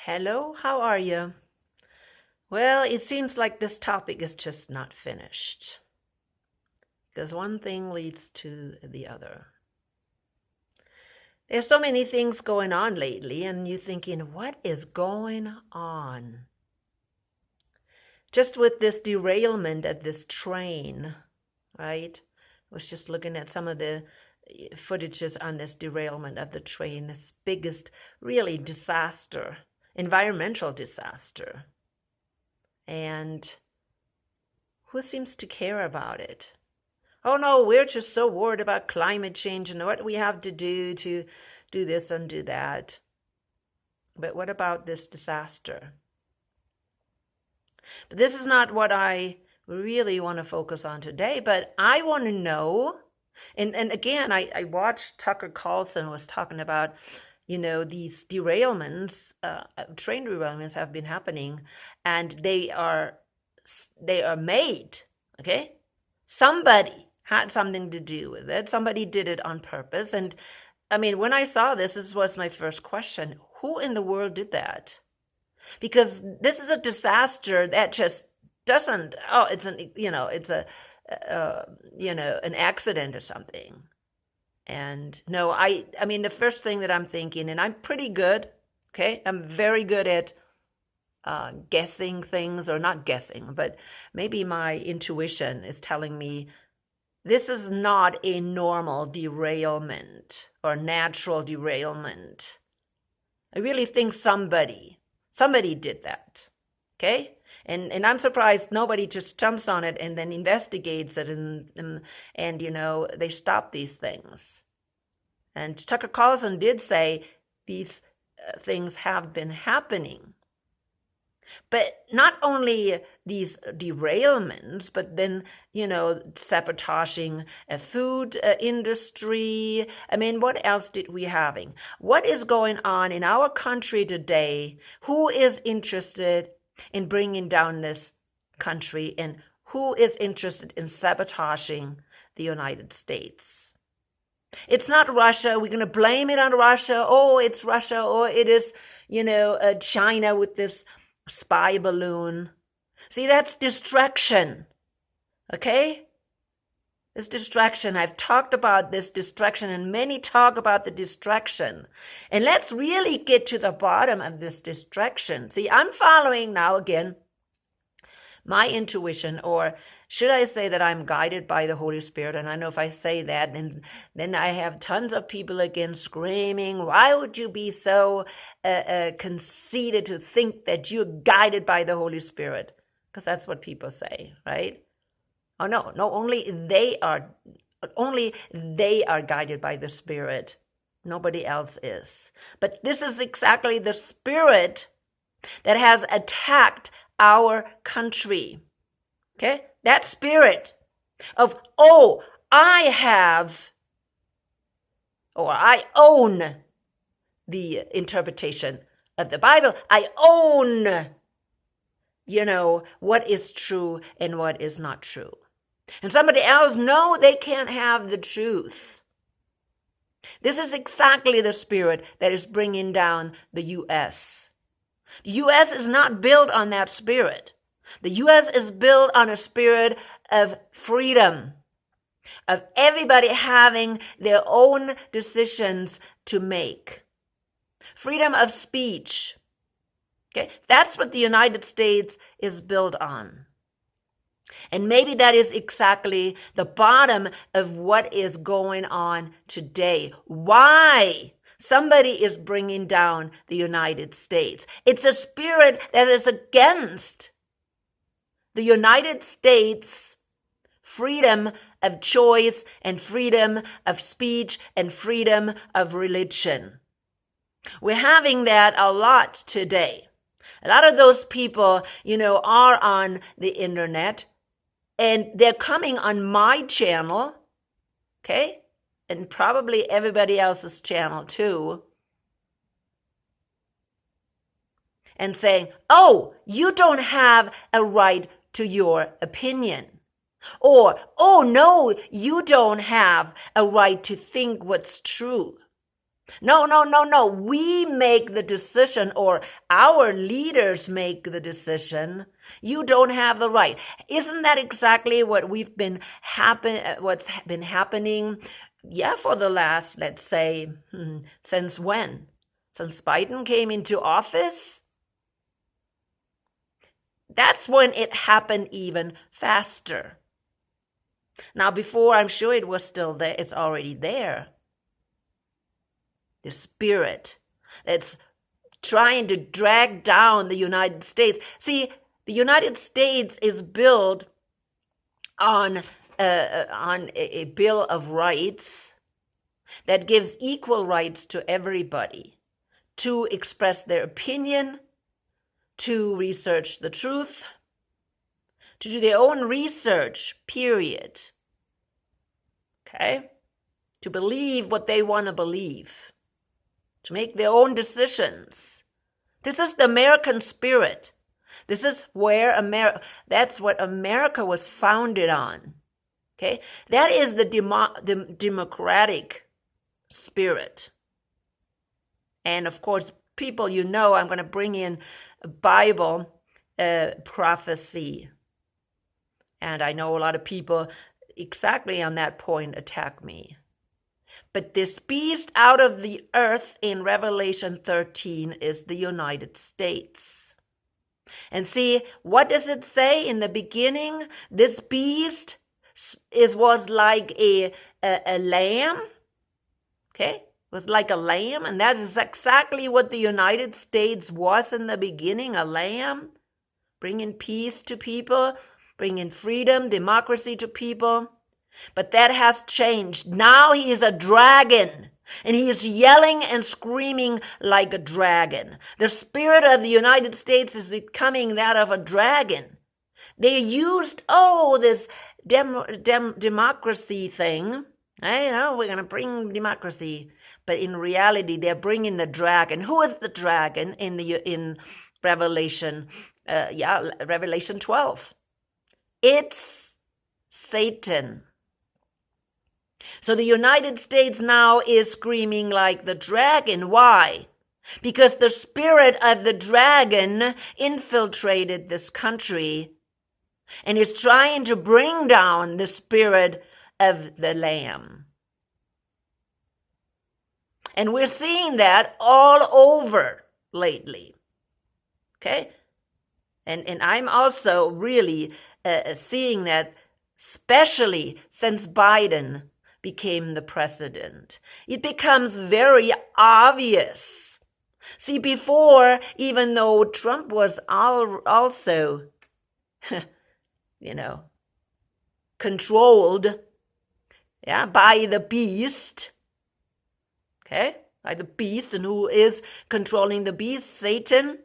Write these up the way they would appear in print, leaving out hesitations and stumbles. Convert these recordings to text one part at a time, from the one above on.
Hello, how are you? Well, it seems like this topic is just not finished because one thing leads to the other. There's so many things going on lately, and you're thinking, what is going on? Just with this derailment at this train, right? I was just looking at some of the footages on this derailment of the train, this biggest, really disaster, environmental disaster. And who seems to care about it? Oh no, we're just so worried about climate change and what we have to do this and do that. But what about this disaster? But this is not what I really want to focus on today, but I want to know, and again, I watched Tucker Carlson was talking about, these derailments, train derailments have been happening, and they are made, okay? Somebody had something to do with it. Somebody did it on purpose. And I mean, when I saw this was my first question. Who in the world did that? Because this is a disaster that just doesn't, it's an accident or something. And no, I mean, the first thing that I'm thinking, and I'm pretty good, okay? I'm very good at guessing things, or not guessing, but maybe my intuition is telling me this is not a normal derailment or natural derailment. I really think somebody did that, okay? And I'm surprised nobody just jumps on it and then investigates it and they stop these things. And Tucker Carlson did say these things have been happening. But not only these derailments, but then, sabotaging a food industry. I mean, what else did we having? What is going on in our country today? Who is interested in bringing down this country, and who is interested in sabotaging the United States? It's not Russia. We're going to blame it on Russia. Oh, it's Russia, or it is, China with this spy balloon. See, that's distraction. Okay? This distraction. I've talked about this distraction, and many talk about the distraction. And let's really get to the bottom of this distraction. See, I'm following now again my intuition, or should I say that I'm guided by the Holy Spirit? And I know if I say that, then I have tons of people again screaming, why would you be so conceited to think that you're guided by the Holy Spirit? Because that's what people say, right? Oh no, only they are guided by the Spirit. Nobody else is. But this is exactly the Spirit that has attacked our country. Okay? That spirit of, I own the interpretation of the Bible. I own, what is true and what is not true. And somebody else, no, they can't have the truth. This is exactly the spirit that is bringing down the U.S. The U.S. is not built on that spirit. The U.S. is built on a spirit of freedom, of everybody having their own decisions to make. Freedom of speech. Okay? That's what the United States is built on. And maybe that is exactly the bottom of what is going on today. Why somebody is bringing down the United States? It's a spirit that is against the United States' freedom of choice and freedom of speech and freedom of religion. We're having that a lot today. A lot of those people, are on the internet, and they're coming on my channel, okay? And probably everybody else's channel too. And saying, oh, you don't have a right to your opinion. Or, oh no, you don't have a right to think what's true. No, no, no, no. We make the decision, or our leaders make the decision. You don't have the right. Isn't that exactly what what's been happening? Yeah, for the last, let's say, since when? Since Biden came into office? That's when it happened even faster. Now, before, I'm sure it was still there. It's already there. The spirit that's trying to drag down the United States. See, the United States is built on a Bill of Rights that gives equal rights to everybody to express their opinion, to research the truth, to do their own research, period. Okay? To believe what they want to believe, to make their own decisions. This is the American spirit. This is where that's what America was founded on. Okay? That is the democratic spirit. And of course, people, I'm going to bring in a Bible prophecy. And I know a lot of people exactly on that point attack me. But this beast out of the earth in Revelation 13 is the United States. And see, what does it say in the beginning? This beast was like a lamb. Okay? It was like a lamb. And that is exactly what the United States was in the beginning, a lamb. Bringing peace to people, bringing freedom, democracy to people. But that has changed. Now he is a dragon, and he is yelling and screaming like a dragon. The spirit of the United States is becoming that of a dragon. They used, this democracy thing. We're going to bring democracy. But in reality, they're bringing the dragon. Who is the dragon in Revelation? Revelation 12. It's Satan. So the United States now is screaming like the dragon. Why? Because the spirit of the dragon infiltrated this country and is trying to bring down the spirit of the lamb. And we're seeing that all over lately. Okay? And I'm also really seeing that, especially since Biden became the president. It becomes very obvious. See, before, even though Trump was also, controlled, by the beast, okay, by the beast, and who is controlling the beast? Satan.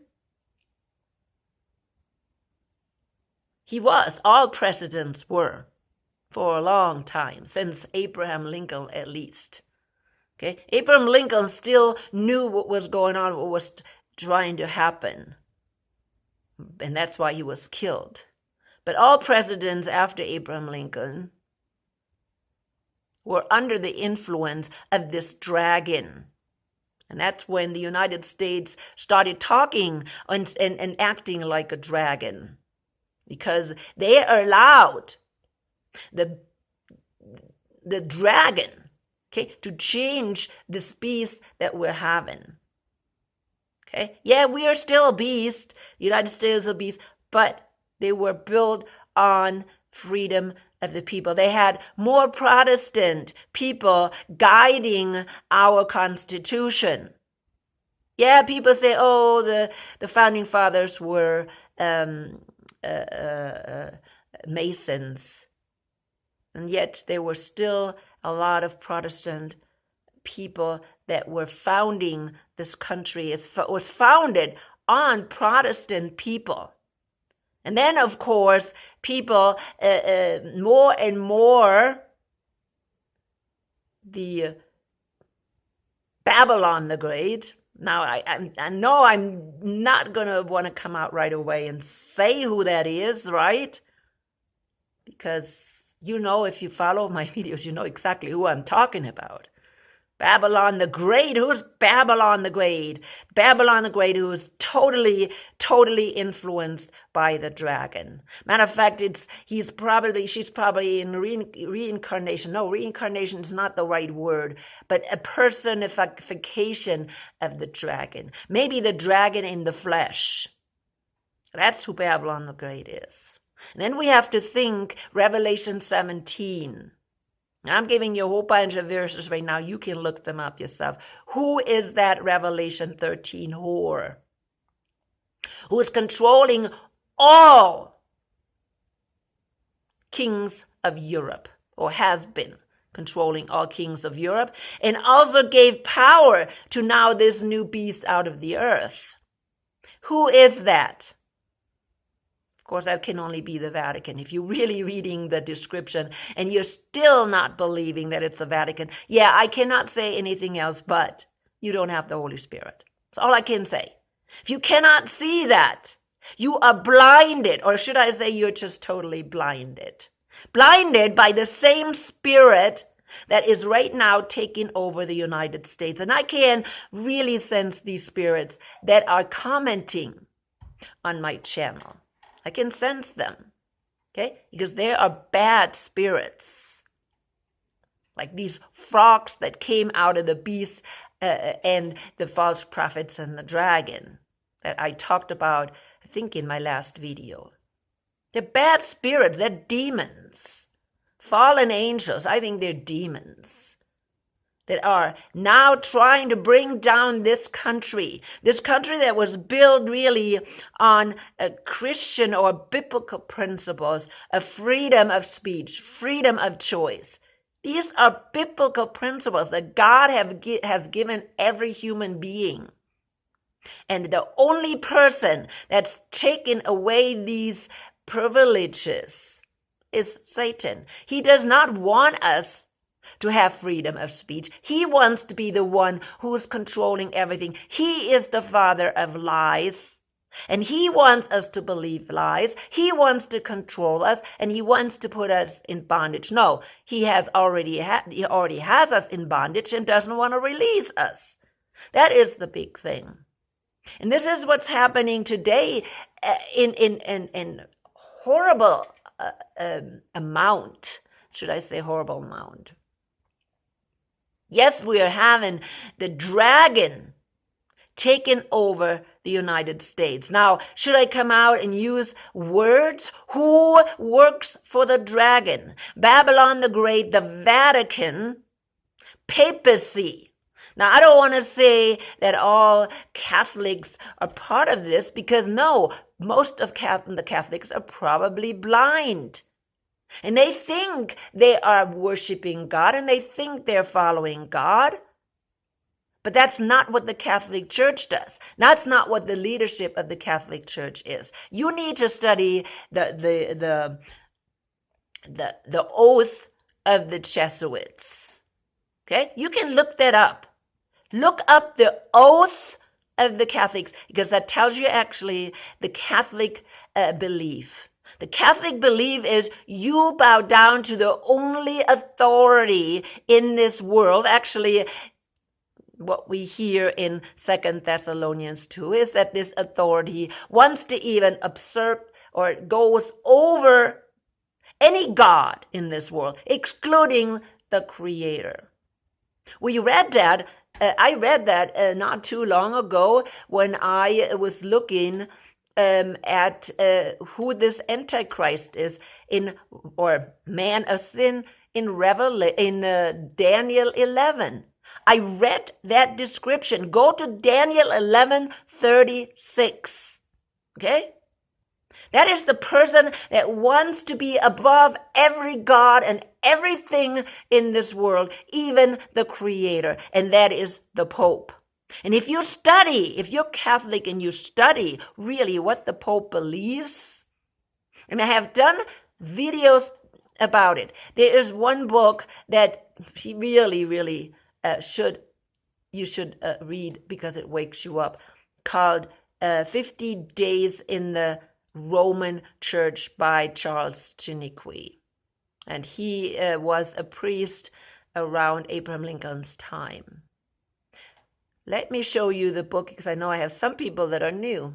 All presidents were, for a long time, since Abraham Lincoln at least. Okay, Abraham Lincoln still knew what was going on, what was trying to happen. And that's why he was killed. But all presidents after Abraham Lincoln were under the influence of this dragon. And that's when the United States started talking and acting like a dragon. Because they allowed the dragon, okay, to change this beast that we're having. Okay? Yeah, we are still a beast. The United States is a beast, but they were built on freedom of the people. They had more Protestant people guiding our Constitution. Yeah, people say, the founding fathers were Masons. And yet there were still a lot of Protestant people that were founding this country. It was founded on Protestant people. And then, of course, people, more and more, the Babylon the Great. Now, I know I'm not going to want to come out right away and say who that is, right? Because if you follow my videos, you know exactly who I'm talking about. Babylon the Great. Who's Babylon the Great? Babylon the Great, who is totally influenced by the dragon. Matter of fact, she's probably in reincarnation. No, reincarnation is not the right word, but a personification of the dragon. Maybe the dragon in the flesh. That's who Babylon the Great is. And then we have to think Revelation 17. I'm giving you a whole bunch of verses right now. You can look them up yourself. Who is that Revelation 13 whore? Who is controlling all kings of Europe, or has been controlling all kings of Europe, and also gave power to now this new beast out of the earth. Who is that? Of course, that can only be the Vatican. If you're really reading the description and you're still not believing that it's the Vatican, yeah, I cannot say anything else but you don't have the Holy Spirit. That's all I can say. If you cannot see that, you are blinded, or should I say you're just totally blinded. Blinded by the same spirit that is right now taking over the United States. And I can really sense these spirits that are commenting on my channel. I can sense them, okay? Because they are bad spirits. Like these frogs that came out of the beast and the false prophets and the dragon that I talked about, I think, in my last video. They're bad spirits. They're demons. Fallen angels. I think they're demons that are now trying to bring down this country that was built really on a Christian or biblical principles of freedom of speech, freedom of choice. These are biblical principles that God has given every human being. And the only person that's taken away these privileges is Satan. He does not want us to have freedom of speech. He wants to be the one who's controlling everything. He is the father of lies, and he wants us to believe lies. He wants to control us, and he wants to put us in bondage. No, he already has us in bondage and doesn't want to release us. That is the big thing. And this is what's happening today in horrible amount. Should I say horrible amount? Yes, we are having the dragon taking over the United States. Now, should I come out and use words? Who works for the dragon? Babylon the Great, the Vatican, papacy. Now, I don't want to say that all Catholics are part of this, because no, most of the Catholics are probably blind. And they think they are worshiping God, and they think they're following God. But that's not what the Catholic Church does. That's not what the leadership of the Catholic Church is. You need to study the oath of the Jesuits. Okay? You can look that up. Look up the oath of the Catholics, because that tells you actually the Catholic belief. The Catholic belief is you bow down to the only authority in this world. Actually, what we hear in 2 Thessalonians 2 is that this authority wants to even usurp or goes over any God in this world, excluding the Creator. We read that. I read that not too long ago when I was looking at who this Antichrist is or man of sin in Daniel 11. I read that description. Go to Daniel 11:36. Okay? That is the person that wants to be above every God and everything in this world, even the Creator, and that is the Pope. And if you're Catholic and you study really what the Pope believes, and I have done videos about it. There is one book that you really should read, because it wakes you up, called 50 Days in the Roman Church by Charles Chiniquy. And he was a priest around Abraham Lincoln's time. Let me show you the book, because I know I have some people that are new.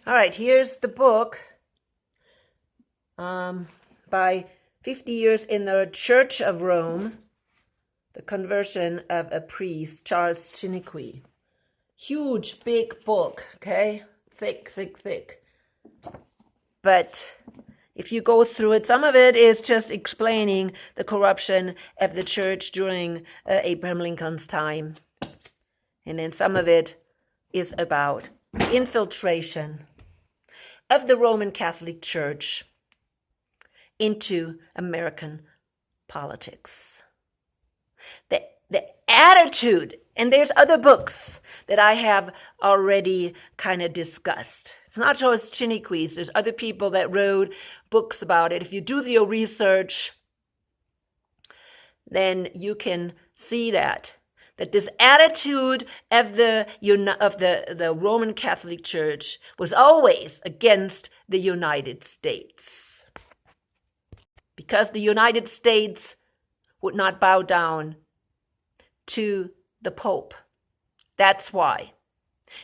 All right, here's the book by 50 Years in the Church of Rome, The Conversion of a Priest, Charles Chiniquy. Huge, big book, okay? Thick, thick, thick. But if you go through it, some of it is just explaining the corruption of the church during Abraham Lincoln's time. And then some of it is about the infiltration of the Roman Catholic Church into American politics. The attitude, and there's other books that I have already kind of discussed. It's not just Chiniquy. There's other people that wrote books about it. If you do your research, then you can see that this attitude of the Roman Catholic Church was always against the United States, because the United States would not bow down to the Pope. That's why.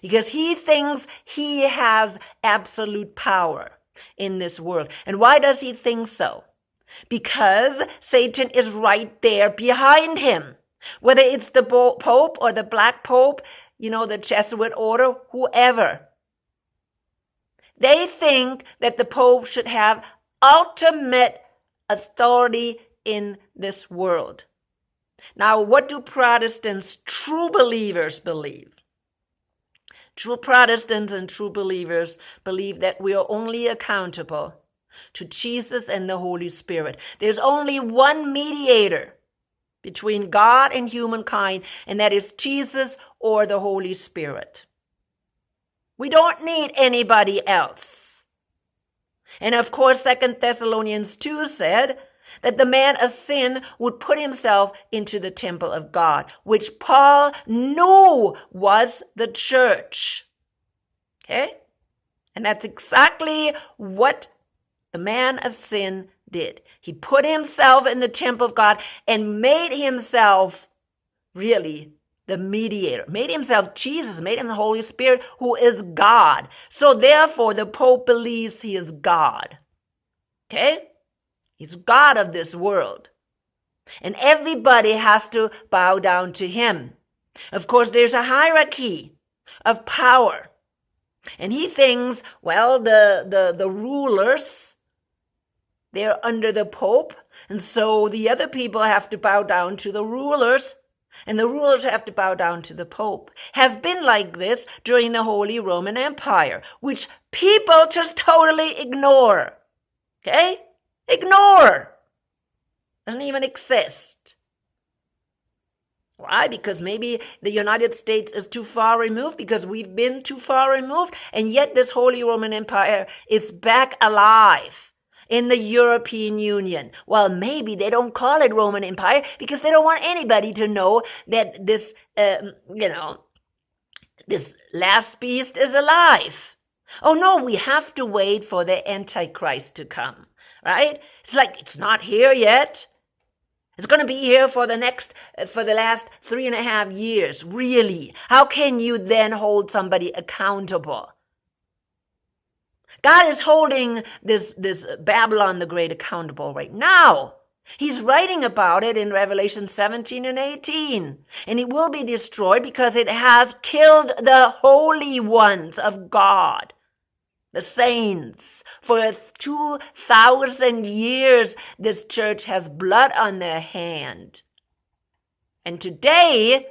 Because he thinks he has absolute power in this world. And why does he think so? Because Satan is right there behind him. Whether it's the Pope or the Black Pope, the Jesuit order, whoever. They think that the Pope should have ultimate authority in this world. Now, what do Protestants, true believers, believe? True Protestants and true believers believe that we are only accountable to Jesus and the Holy Spirit. There's only one mediator between God and humankind, and that is Jesus or the Holy Spirit. We don't need anybody else. And of course, 2 Thessalonians 2 said that the man of sin would put himself into the temple of God, which Paul knew was the church. Okay? And that's exactly what the man of sin did. He put himself in the temple of God and made himself really the mediator, made himself Jesus, made him the Holy Spirit, who is God. So therefore, the Pope believes he is God. Okay? He's God of this world. And everybody has to bow down to him. Of course, there's a hierarchy of power. And he thinks, well, the rulers, they're under the Pope. And so the other people have to bow down to the rulers. And the rulers have to bow down to the Pope. Has been like this during the Holy Roman Empire, which people just totally ignore. Okay? Ignore. Doesn't even exist. Why? Because maybe the United States is too far removed, because we've been too far removed, and yet this Holy Roman Empire is back alive in the European Union. Well, maybe they don't call it Roman Empire because they don't want anybody to know that this, this last beast is alive. Oh no, we have to wait for the Antichrist to come. Right? It's like, it's not here yet. It's going to be here for the last 3.5 years. Really? How can you then hold somebody accountable? God is holding this Babylon the Great accountable right now. He's writing about it in Revelation 17 and 18. And it will be destroyed because it has killed the holy ones of God. The saints. For 2,000 years, this church has blood on their hand. And today,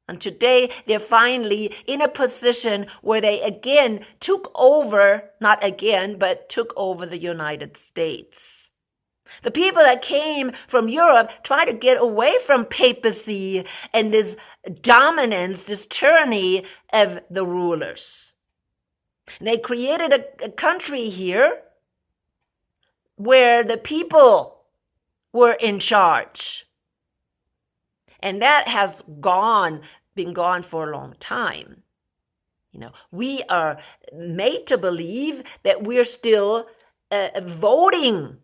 they're finally in a position where they again took over the United States. The people that came from Europe tried to get away from papacy and this dominance, this tyranny of the rulers. And they created a country here where the people were in charge. And that has been gone for a long time. We are made to believe that we're still voting.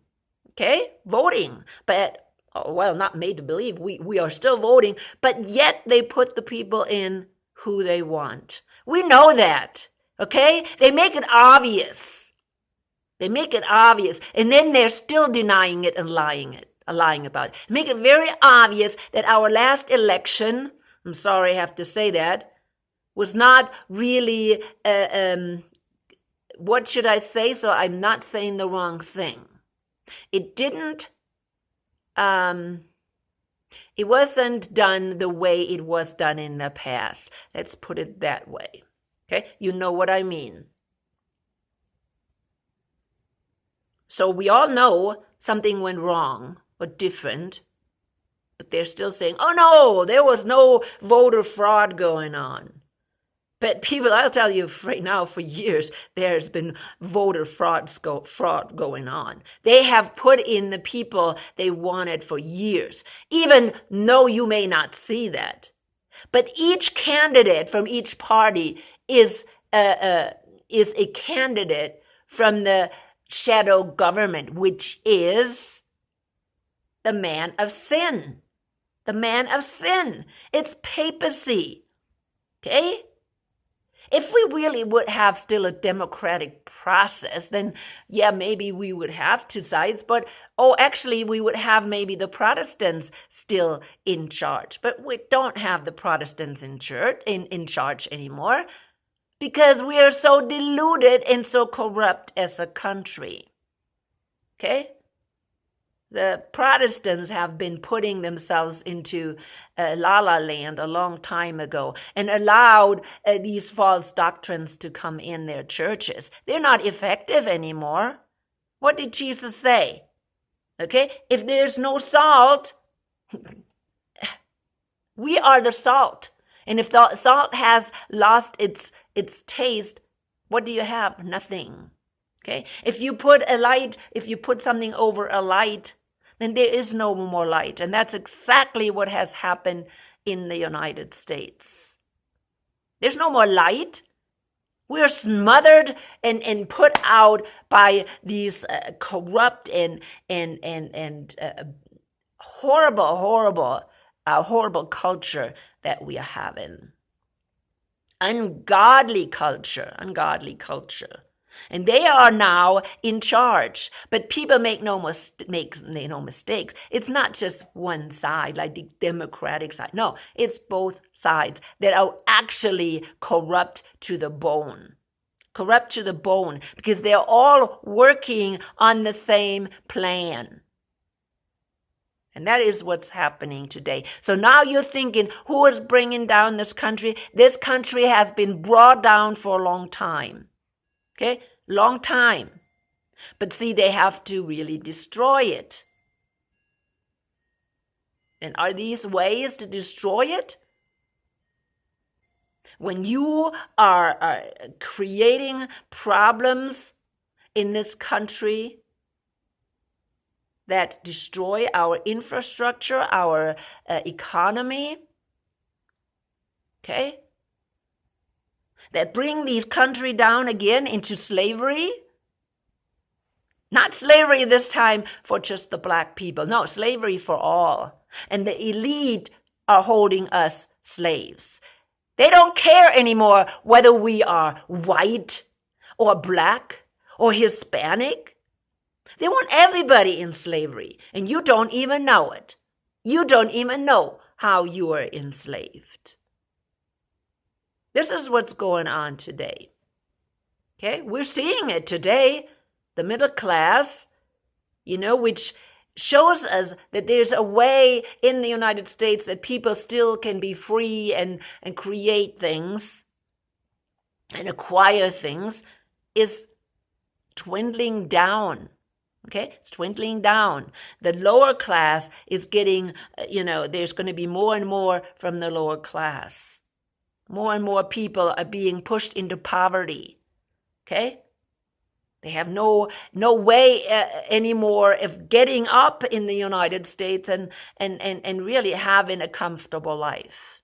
Okay? Voting. But well, not made to believe, we are still voting, but yet they put the people in who they want. We know that, okay? They make it obvious. They make it obvious, and then they're still denying it and lying about it. Make it very obvious that our last election, I'm sorry I have to say that, was not really, what should I say so I'm not saying the wrong thing. It didn't, it wasn't done the way it was done in the past. Let's put it that way. Okay, you know what I mean. So we all know something went wrong or different, but they're still saying, oh no, there was no voter fraud going on. But people, I'll tell you right now, for years, there's been voter fraud going on. They have put in the people they wanted for years, even though you may not see that. But each candidate from each party is a candidate from the shadow government, which is the man of sin. The man of sin. It's papacy. Okay? If we really would have still a democratic process, then yeah, maybe we would have two sides, but actually we would have maybe the Protestants still in charge. But we don't have the Protestants in charge anymore because we are so deluded and so corrupt as a country. Okay? The Protestants have been putting themselves into la-la land a long time ago and allowed these false doctrines to come in their churches. They're not effective anymore. What did Jesus say? Okay, if there's no salt, we are the salt. And if the salt has lost its taste, what do you have? Nothing. Okay, if you put something over a light, then there is no more light. And that's exactly what has happened in the United States. There's no more light. We're smothered and put out by these corrupt and horrible culture that we are having. Ungodly culture. And they are now in charge. But people make no mistakes. It's not just one side, like the Democratic side. No, it's both sides that are actually corrupt to the bone. Corrupt to the bone, because they're all working on the same plan. And that is what's happening today. So now you're thinking, who is bringing down this country? This country has been brought down for a long time. Okay, long time. But see, they have to really destroy it. And are these ways to destroy it? When you are creating problems in this country that destroy our infrastructure, our economy, okay? That bring these country down again into slavery. Not slavery this time for just the black people. No, slavery for all. And the elite are holding us slaves. They don't care anymore whether we are white or black or Hispanic. They want everybody in slavery. And you don't even know it. You don't even know how you are enslaved. This is what's going on today. Okay, we're seeing it today. The middle class, which shows us that there's a way in the United States that people still can be free and create things and acquire things, is dwindling down. Okay, it's dwindling down. The lower class is getting, there's going to be more and more from the lower class. More and more people are being pushed into poverty. Okay? They have no way anymore of getting up in the United States and really having a comfortable life.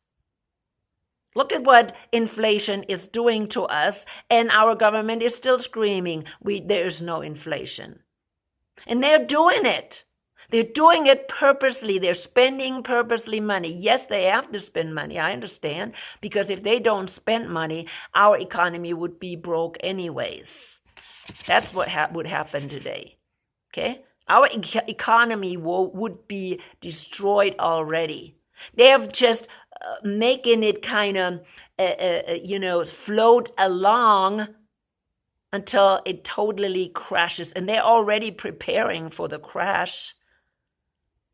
Look at what inflation is doing to us, and our government is still screaming, there's no inflation. And they're doing it. They're doing it purposely. They're spending purposely money. Yes, they have to spend money. I understand. Because if they don't spend money, our economy would be broke anyways. That's what would happen today. Okay? Our economy would be destroyed already. They're just making it kind of, float along until it totally crashes. And they're already preparing for the crash.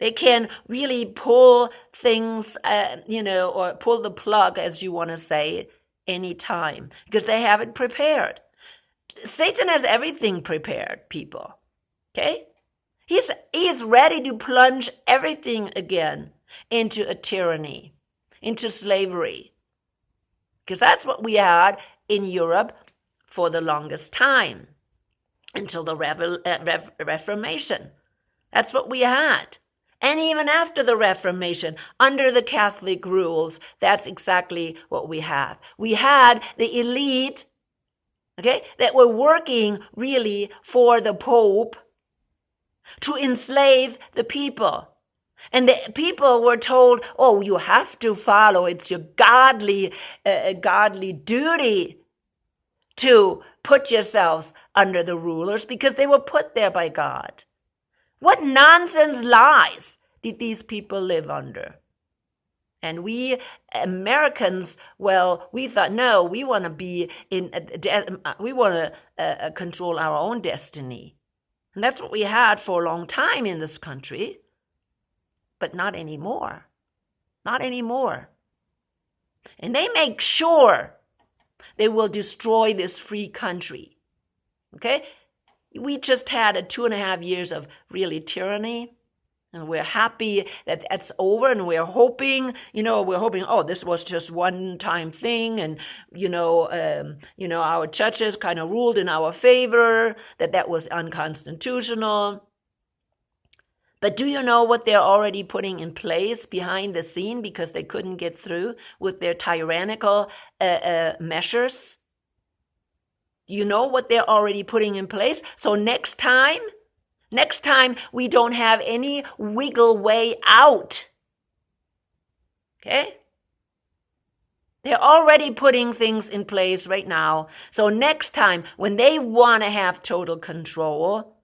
They can really pull things, or pull the plug, as you want to say, anytime, because they have it prepared. Satan has everything prepared, people. Okay? He's ready to plunge everything again into a tyranny, into slavery. Because that's what we had in Europe for the longest time, until the Reformation. That's what we had. And even after the Reformation, under the Catholic rules, that's exactly what we have. We had the elite, okay, that were working really for the Pope to enslave the people. And the people were told, oh, you have to follow. It's your godly duty to put yourselves under the rulers, because they were put there by God. What nonsense lies did these people live under? And we Americans, well, we thought, no, we want to control our own destiny. And that's what we had for a long time in this country. But not anymore. Not anymore. And they make sure they will destroy this free country. Okay? We just had 2.5 years of really tyranny. And we're happy that that's over, and we're hoping, oh, this was just one-time thing, and, our churches kind of ruled in our favor, that was unconstitutional. But do you know what they're already putting in place behind the scene because they couldn't get through with their tyrannical measures? Do you know what they're already putting in place? So next time, we don't have any wiggle way out. Okay? They're already putting things in place right now. So next time, when they want to have total control,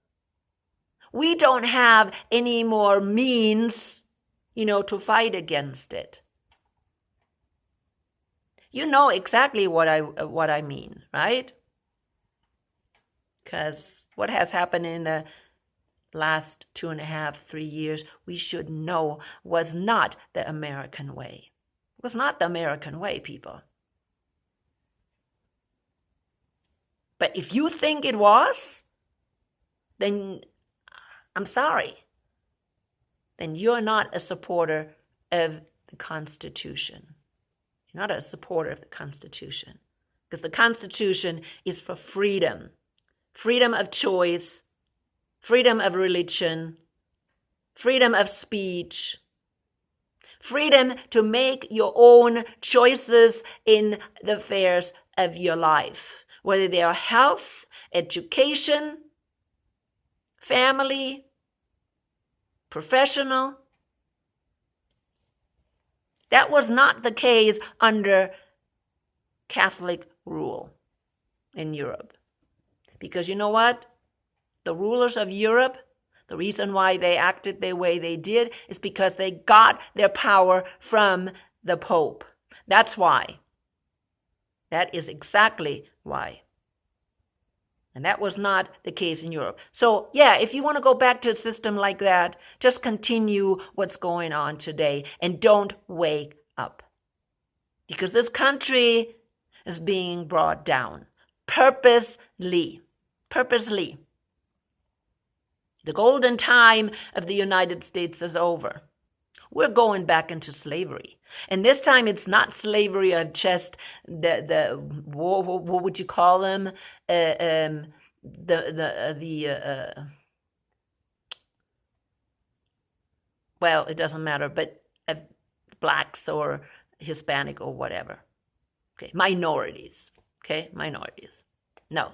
we don't have any more means, to fight against it. You know exactly what I mean, right? Because what has happened in the last 2.5, 3 years, we should know was not the American way. It was not the American way, people. But if you think it was, then I'm sorry. Then you're not a supporter of the Constitution. You're not a supporter of the Constitution. Because the Constitution is for freedom. Freedom of choice, freedom of religion, freedom of speech, freedom to make your own choices in the affairs of your life, whether they are health, education, family, professional. That was not the case under Catholic rule in Europe. Because you know what? The rulers of Europe, the reason why they acted the way they did is because they got their power from the Pope. That's why. That is exactly why. And that was not the case in Europe. So, yeah, if you want to go back to a system like that, just continue what's going on today and don't wake up. Because this country is being brought down purposely. Purposely. The golden time of the United States is over. We're going back into slavery. And this time it's not slavery of just what would you call them? Well, it doesn't matter, but blacks or Hispanic or whatever. Okay, minorities. Okay, minorities. No.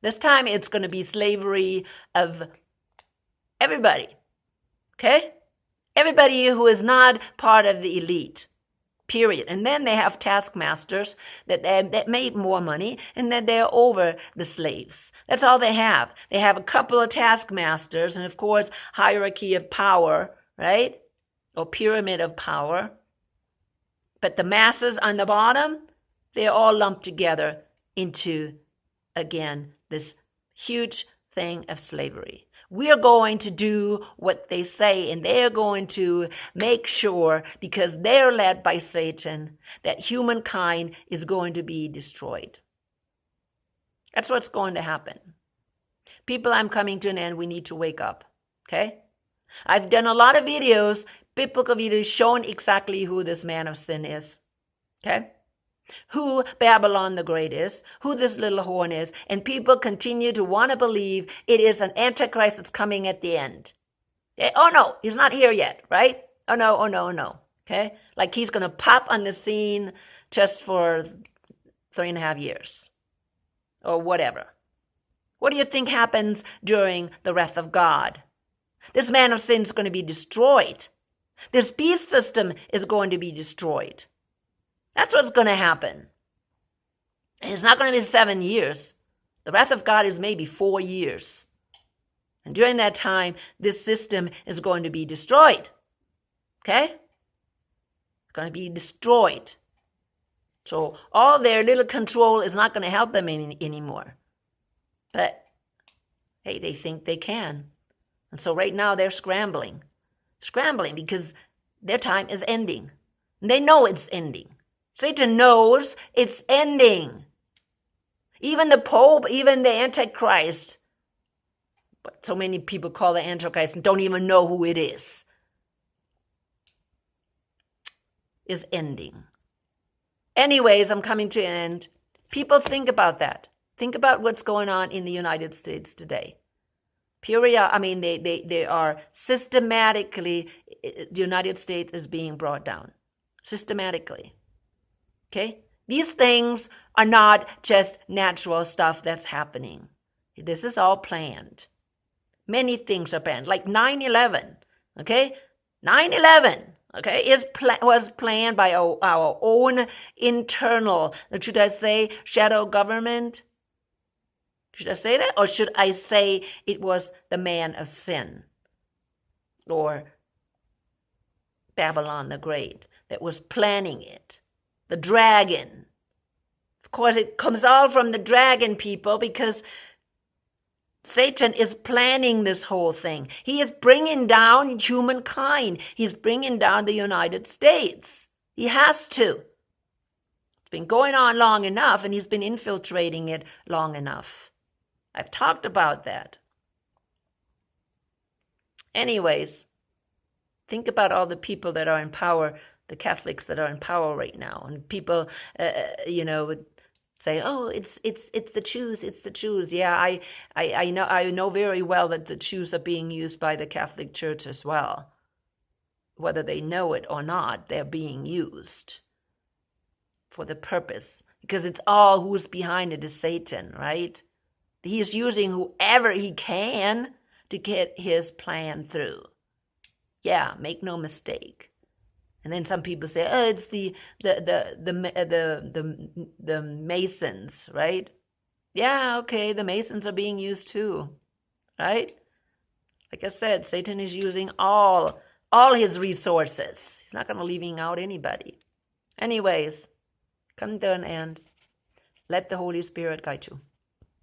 This time it's going to be slavery of everybody. Okay? Everybody who is not part of the elite. Period. And then they have taskmasters that make more money and that they're over the slaves. That's all they have. They have a couple of taskmasters and, of course, hierarchy of power, right? Or pyramid of power. But the masses on the bottom, they're all lumped together into, again, this huge thing of slavery. We are going to do what they say, and they are going to make sure, because they're led by Satan, that humankind is going to be destroyed. That's what's going to happen. People, I'm coming to an end. We need to wake up, okay? I've done a lot of videos, biblical videos, showing exactly who this man of sin is, okay? Who Babylon the Great is, who this little horn is, and people continue to want to believe it is an Antichrist that's coming at the end. Oh no, he's not here yet, right? Oh no, okay? Like he's going to pop on the scene just for 3.5 years or whatever. What do you think happens during the wrath of God? This man of sin is going to be destroyed. This beast system is going to be destroyed. That's what's going to happen. And it's not going to be 7 years. The wrath of God is maybe 4 years. And during that time, this system is going to be destroyed. Okay? It's going to be destroyed. So all their little control is not going to help them anymore. But, hey, they think they can. And so right now they're scrambling. Scrambling because their time is ending. And they know it's ending. Satan knows it's ending. Even the Pope, even the Antichrist, but so many people call the Antichrist and don't even know who it is ending. Anyways, I'm coming to an end. People, think about that. Think about what's going on in the United States today. They are systematically, the United States is being brought down. Systematically. Okay? These things are not just natural stuff that's happening. This is all planned. Many things are planned. Like 9/11. Okay? 9/11. Okay? Was planned by our own internal, should I say, shadow government? Should I say that? Or should I say it was the man of sin? Or Babylon the Great that was planning it? The dragon. Of course, it comes all from the dragon, people, because Satan is planning this whole thing. He is bringing down humankind. He's bringing down the United States. He has to. It's been going on long enough, and he's been infiltrating it long enough. I've talked about that. Anyways, think about all the people that are in power, the Catholics that are in power right now, and people, would say, "Oh, it's the Jews, it's the Jews." Yeah, I know very well that the Jews are being used by the Catholic Church as well. Whether they know it or not, they're being used for the purpose, because it's all who's behind it is Satan, right? He's using whoever he can to get his plan through. Yeah, make no mistake. And then some people say, "Oh, it's the Masons," right? Yeah, okay, the Masons are being used too, right? Like I said, Satan is using all his resources. He's not going to leaving out anybody. Anyways, come to an end. Let the Holy Spirit guide you.